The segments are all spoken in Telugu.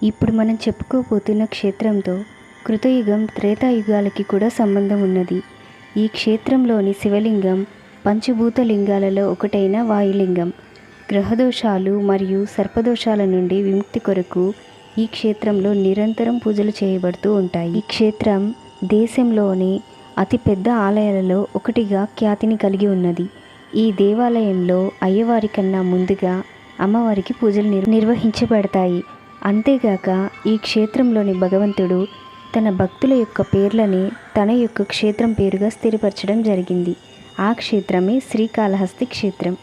ఇప్పుడు మనం చెప్పుకోబోతున్న క్షేత్రంతో కృతయుగం త్రేతాయుగాలకి కూడా సంబంధం ఉన్నది. ఈ క్షేత్రంలోని శివలింగం పంచభూత లింగాలలో ఒకటైన వాయులింగం. గ్రహదోషాలు మరియు సర్పదోషాల నుండి విముక్తి కొరకు ఈ క్షేత్రంలో నిరంతరం పూజలు చేయబడుతూ ఉంటాయి. ఈ క్షేత్రం దేశంలోని అతిపెద్ద ఆలయాలలో ఒకటిగా ఖ్యాతిని కలిగి ఉన్నది. ఈ దేవాలయంలో అయ్యవారి కన్నా ముందుగా అమ్మవారికి పూజలు నిర్వహించబడతాయి. అంతేగాక ఈ క్షేత్రంలోని భగవంతుడు తన భక్తుల యొక్క పేర్లని తన యొక్క క్షేత్రం పేరుగా స్థిరపరచడం జరిగింది. ఆ క్షేత్రమే శ్రీకాళహస్తి క్షేత్రం.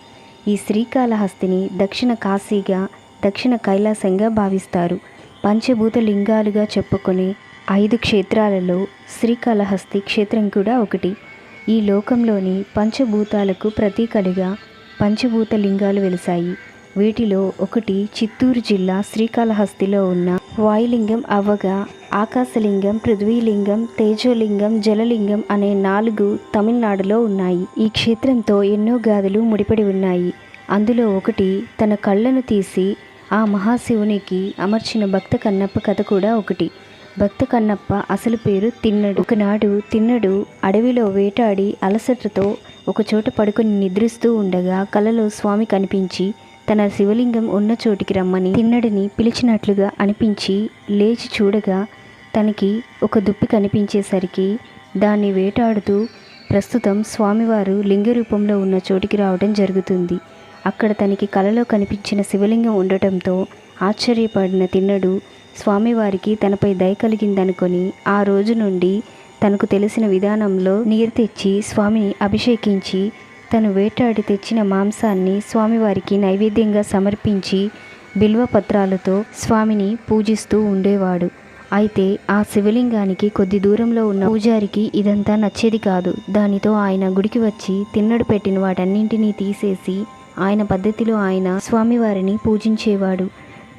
ఈ శ్రీకాళహస్తిని దక్షిణ కాశీగా, దక్షిణ కైలాసంగా భావిస్తారు. పంచభూత లింగాలుగా చెప్పుకునే 5 క్షేత్రాలలో శ్రీకాళహస్తి క్షేత్రం కూడా ఒకటి. ఈ లోకంలోని పంచభూతాలకు ప్రతీకలుగా పంచభూత లింగాలు వెలిశాయి. వీటిలో ఒకటి చిత్తూరు జిల్లా శ్రీకాళహస్తిలో ఉన్న వాయులింగం అవ్వగా, ఆకాశలింగం, పృథ్వీలింగం, తేజోలింగం, జలలింగం అనే 4 తమిళనాడులో ఉన్నాయి. ఈ క్షేత్రంతో ఎన్నో గాథలు ముడిపడి ఉన్నాయి. అందులో ఒకటి తన కళ్ళను తీసి ఆ మహాశివునికి అమర్చిన భక్త కన్నప్ప కథ కూడా ఒకటి. భక్త కన్నప్ప అసలు పేరు తిన్నడు. ఒకనాడు తిన్నడు అడవిలో వేటాడి అలసటతో ఒకచోట పడుకొని నిద్రిస్తూ ఉండగా కలలో స్వామి కనిపించి తన శివలింగం ఉన్న చోటికి రమ్మని తిన్నడిని పిలిచినట్లుగా అనిపించి లేచి చూడగా తనకి ఒక దుప్పి కనిపించేసరికి దాన్ని వేటాడుతూ ప్రస్తుతం స్వామివారు లింగ రూపంలో ఉన్న చోటికి రావడం జరుగుతుంది. అక్కడ తనకి కలలో కనిపించిన శివలింగం ఉండటంతో ఆశ్చర్యపడిన తిన్నడు స్వామివారికి తనపై దయ కలిగిందనుకొని ఆ రోజు నుండి తనకు తెలిసిన విధానంలో నీరు తెచ్చి స్వామిని అభిషేకించి తను వేటాడి తెచ్చిన మాంసాన్ని స్వామివారికి నైవేద్యంగా సమర్పించి బిల్వపత్రాలతో స్వామిని పూజిస్తూ ఉండేవాడు. అయితే ఆ శివలింగానికి కొద్ది దూరంలో ఉన్న పూజారికి ఇదంతా నచ్చేది కాదు. దానితో ఆయన గుడికి వచ్చి తిన్నడు పెట్టిన వాటన్నింటినీ తీసేసి ఆయన పద్ధతిలో ఆయన స్వామివారిని పూజించేవాడు.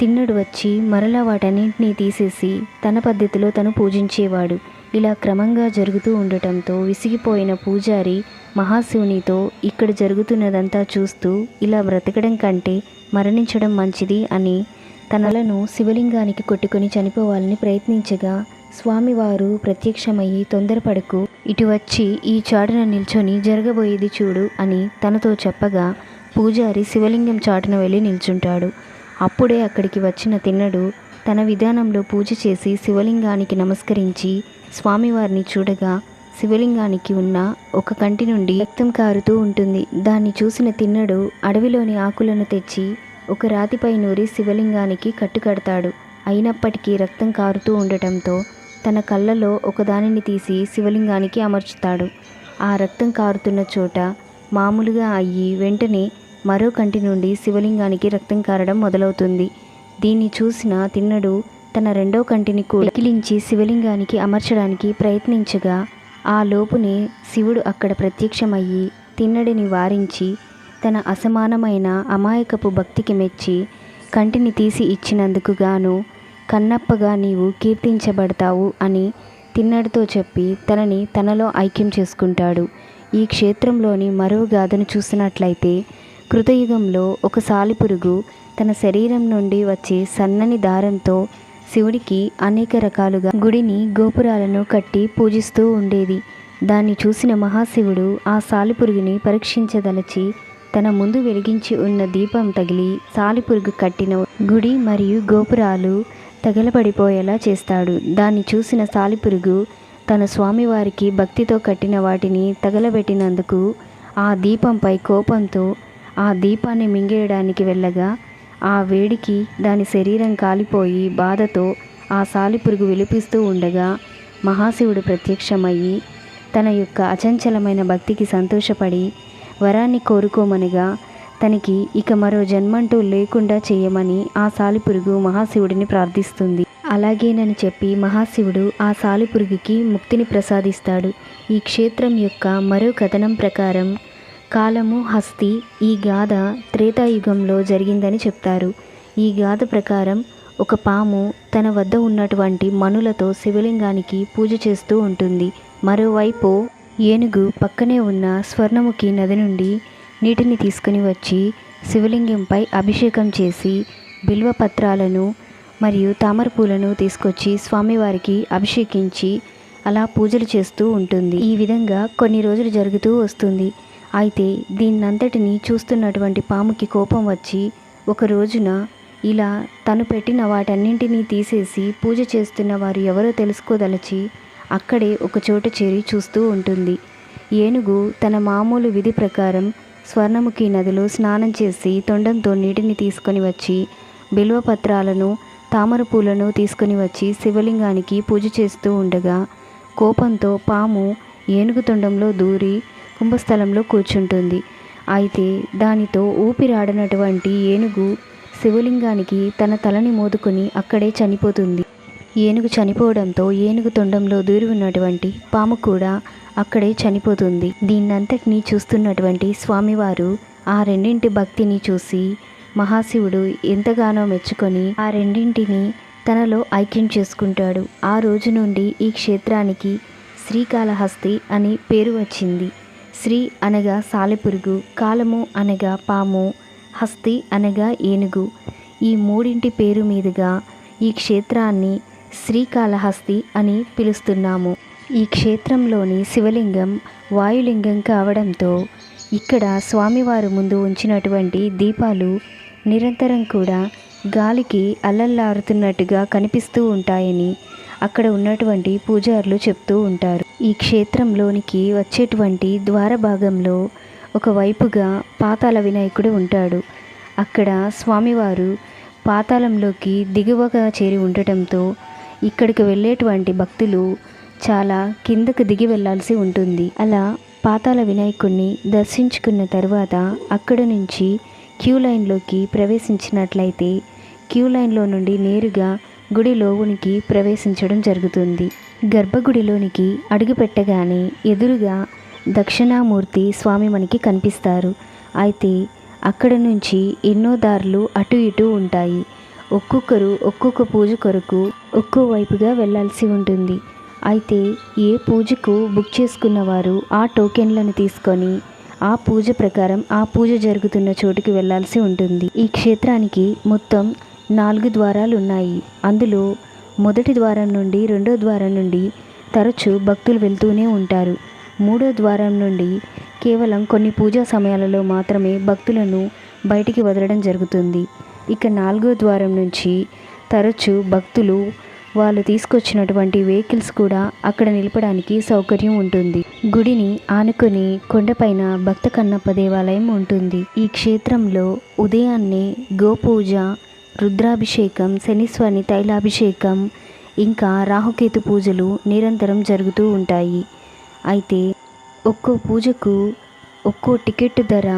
తిన్నడు వచ్చి మరలా వాటన్నింటినీ తీసేసి తన పద్ధతిలో తను పూజించేవాడు. ఇలా క్రమంగా జరుగుతూ ఉండటంతో విసిగిపోయిన పూజారి మహాశివునితో ఇక్కడ జరుగుతున్నదంతా చూస్తూ ఇలా బ్రతకడం కంటే మరణించడం మంచిది అని తనలను శివలింగానికి కొట్టుకొని చనిపోవాలని ప్రయత్నించగా స్వామివారు ప్రత్యక్షమయ్యి తొందరపడకు, ఇటు వచ్చి ఈ చాటున నిల్చొని జరగబోయేది చూడు అని తనతో చెప్పగా పూజారి శివలింగం చాటున వెళ్ళి నిల్చుంటాడు. అప్పుడే అక్కడికి వచ్చిన తిన్నడు తన విధానంలో పూజ చేసి శివలింగానికి నమస్కరించి స్వామివారిని చూడగా శివలింగానికి ఉన్న ఒక కంటి నుండి రక్తం కారుతూ ఉంటుంది. దాన్ని చూసిన తిన్నడు అడవిలోని ఆకులను తెచ్చి ఒక రాతిపై నూరి శివలింగానికి కట్టుకడతాడు. అయినప్పటికీ రక్తం కారుతూ ఉండటంతో తన కళ్ళలో ఒకదానిని తీసి శివలింగానికి అమర్చుతాడు. ఆ రక్తం కారుతున్న చోట మామూలుగా అయ్యి వెంటనే మరో కంటి నుండి శివలింగానికి రక్తం కారడం మొదలవుతుంది. దీన్ని చూసిన తిన్నడు తన రెండో కంటిని కూడా కిలించి శివలింగానికి అమర్చడానికి ప్రయత్నించగా ఆ లోపునే శివుడు అక్కడ ప్రత్యక్షమయ్యి తిన్నడిని వారించి తన అసమానమైన అమాయకపు భక్తికి మెచ్చి కంటిని తీసి ఇచ్చినందుకు గాను కన్నప్పగా నీవు కీర్తించబడతావు అని తిన్నడితో చెప్పి తనని తనలో ఐక్యం చేసుకుంటాడు. ఈ క్షేత్రంలోని మరో గాథను చూసినట్లయితే కృతయుగంలో ఒక సాలిపురుగు తన శరీరం నుండి వచ్చే సన్నని దారంతో శివుడికి అనేక రకాలుగా గుడిని గోపురాలను కట్టి పూజిస్తూ ఉండేది. దాన్ని చూసిన మహాశివుడు ఆ సాలిపురుగుని పరీక్షించదలచి తన ముందు వెలిగించి ఉన్న దీపం తగిలి సాలిపురుగు కట్టిన గుడి మరియు గోపురాలు తగలబడిపోయేలా చేస్తాడు. దాన్ని చూసిన సాలిపురుగు తన స్వామివారికి భక్తితో కట్టిన వాటిని తగలబెట్టినందుకు ఆ దీపంపై కోపంతో ఆ దీపాన్ని మింగేయడానికి వెళ్ళగా ఆ వేడికి దాని శరీరం కాలిపోయి బాధతో ఆ సాలిపురుగు విలిపిస్తూ ఉండగా మహాశివుడు ప్రత్యక్షమయ్యి తన యొక్క అచంచలమైన భక్తికి సంతోషపడి వరాన్ని కోరుకోమనగా తనకి ఇక మరో జన్మంటూ లేకుండా చేయమని ఆ సాలిపురుగు మహాశివుడిని ప్రార్థిస్తుంది. అలాగేనని చెప్పి మహాశివుడు ఆ సాలిపురుగుకి ముక్తిని ప్రసాదిస్తాడు. ఈ క్షేత్రం యొక్క మరో కథనం ప్రకారం కాలము హస్తి ఈ గాథ త్రేతాయుగంలో జరిగిందని చెప్తారు. ఈ గాథ ప్రకారం ఒక పాము తన వద్ద ఉన్నటువంటి మణులతో శివలింగానికి పూజ చేస్తూ ఉంటుంది. మరోవైపు ఏనుగు పక్కనే ఉన్న స్వర్ణముఖి నది నుండి నీటిని తీసుకుని వచ్చి శివలింగంపై అభిషేకం చేసి బిల్వపత్రాలను మరియు తామర పూలను తీసుకొచ్చి స్వామివారికి అభిషేకించి అలా పూజలు చేస్తూ ఉంటుంది. ఈ విధంగా కొన్ని రోజులు జరుగుతూ వస్తుంది. అయితే దీన్నంతటిని చూస్తున్నటువంటి పాముకి కోపం వచ్చి ఒక రోజున ఇలా తను పెట్టిన వాటన్నింటినీ తీసేసి పూజ చేస్తున్న వారు ఎవరో తెలుసుకోదలచి అక్కడే ఒక చోట చేరి చూస్తూ ఉంటుంది. ఏనుగు తన మామూలు విధి ప్రకారం స్వర్ణముఖి నదిలో స్నానం చేసి తొండంతో నీటిని తీసుకొని వచ్చి బిల్వపత్రాలను తామర పూలను తీసుకొని వచ్చి శివలింగానికి పూజ చేస్తూ ఉండగా కోపంతో పాము ఏనుగు తొండంలో దూరి కుంభస్థలంలో కూర్చుంటుంది. అయితే దానితో ఊపిరాడనటువంటి ఏనుగు శివలింగానికి తన తలని మోదుకొని అక్కడే చనిపోతుంది. ఏనుగు చనిపోవడంతో ఏనుగు తొండంలో దూరి ఉన్నటువంటి పాము కూడా అక్కడే చనిపోతుంది. దీన్నంతటినీ చూస్తున్నటువంటి స్వామివారు ఆ రెండింటి భక్తిని చూసి మహాశివుడు ఎంతగానో మెచ్చుకొని ఆ రెండింటిని తనలో ఐక్యం చేసుకుంటాడు. ఆ రోజు నుండి ఈ క్షేత్రానికి శ్రీకాళహస్తి అని పేరు వచ్చింది. శ్రీ అనగా సాలెపురుగు, కాలము అనగా పాము, హస్తి అనగా ఏనుగు. ఈ మూడింటి పేరు మీదుగా ఈ క్షేత్రాన్ని శ్రీకాళహస్తి అని పిలుస్తున్నాము. ఈ క్షేత్రంలోని శివలింగం వాయులింగం కావడంతో ఇక్కడ స్వామివారు ముందు ఉంచినటువంటి దీపాలు నిరంతరం కూడా గాలికి అల్లల్లారుతున్నట్టుగా కనిపిస్తూ ఉంటాయని అక్కడ ఉన్నటువంటి పూజారులు చెప్తూ ఉంటారు. ఈ క్షేత్రంలోనికి వచ్చేటువంటి ద్వార భాగంలో ఒకవైపుగా పాతాళ వినాయకుడు ఉంటాడు. అక్కడ స్వామివారు పాతాళంలోకి దిగువగా చేరి ఉండటంతో ఇక్కడికి వెళ్ళేటువంటి భక్తులు చాలా కిందకు దిగి వెళ్ళాల్సి ఉంటుంది. అలా పాతాళ వినాయకుడిని దర్శించుకున్న తర్వాత అక్కడ నుంచి క్యూ లైన్లోకి ప్రవేశించినట్లయితే క్యూ లైన్లో నుండి నేరుగా గుడి లోనికి ప్రవేశించడం జరుగుతుంది. గర్భగుడిలోనికి అడుగు పెట్టగానే ఎదురుగా దక్షిణామూర్తి స్వామి మనకి కనిపిస్తారు. అయితే అక్కడ నుంచి ఎన్నో దారులు అటు ఇటు ఉంటాయి. ఒక్కొక్కరు ఒక్కొక్క పూజ కొరకు ఒక్కో వైపుగా వెళ్ళాల్సి ఉంటుంది. అయితే ఏ పూజకు బుక్ చేసుకున్న వారు ఆ టోకెన్లను తీసుకొని ఆ పూజ ప్రకారం ఆ పూజ జరుగుతున్న చోటుకి వెళ్ళాల్సి ఉంటుంది. ఈ క్షేత్రానికి మొత్తం 4 ద్వారాలు ఉన్నాయి. అందులో మొదటి ద్వారం నుండి రెండో ద్వారం నుండి తరచూ భక్తులు వెళ్తూనే ఉంటారు. మూడో ద్వారం నుండి కేవలం కొన్ని పూజా సమయాలలో మాత్రమే భక్తులను బయటికి వదలడం జరుగుతుంది. ఇక 4వ ద్వారం నుంచి తరచూ భక్తులు వాళ్ళు తీసుకొచ్చినటువంటి వెహికల్స్ కూడా అక్కడ నిలపడానికి సౌకర్యం ఉంటుంది. గుడిని ఆనుకొని కొండపైన భక్త కన్నప్ప దేవాలయం ఉంటుంది. ఈ క్షేత్రంలో ఉదయాన్నే గోపూజ, రుద్రాభిషేకం, శనీశ్వరుని తైలాభిషేకం, ఇంకా రాహుకేతు పూజలు నిరంతరం జరుగుతూ ఉంటాయి. అయితే ఒక్కో పూజకు ఒక్కో టికెట్ ధర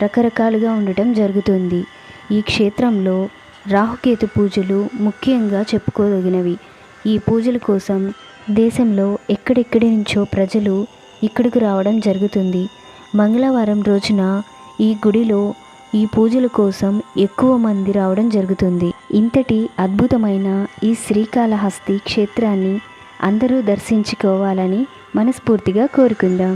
రకరకాలుగా ఉండటం జరుగుతుంది. ఈ క్షేత్రంలో రాహుకేతు పూజలు ముఖ్యంగా చెప్పుకోదగినవి. ఈ పూజల కోసం దేశంలో ఎక్కడెక్కడి నుంచో ప్రజలు ఇక్కడికి రావడం జరుగుతుంది. మంగళవారం రోజున ఈ గుడిలో ఈ పూజల కోసం ఎక్కువ మంది రావడం జరుగుతుంది. ఇంతటి అద్భుతమైన ఈ శ్రీకాళహస్తి క్షేత్రాన్ని అందరూ దర్శించుకోవాలని మనస్ఫూర్తిగా కోరుకుందాం.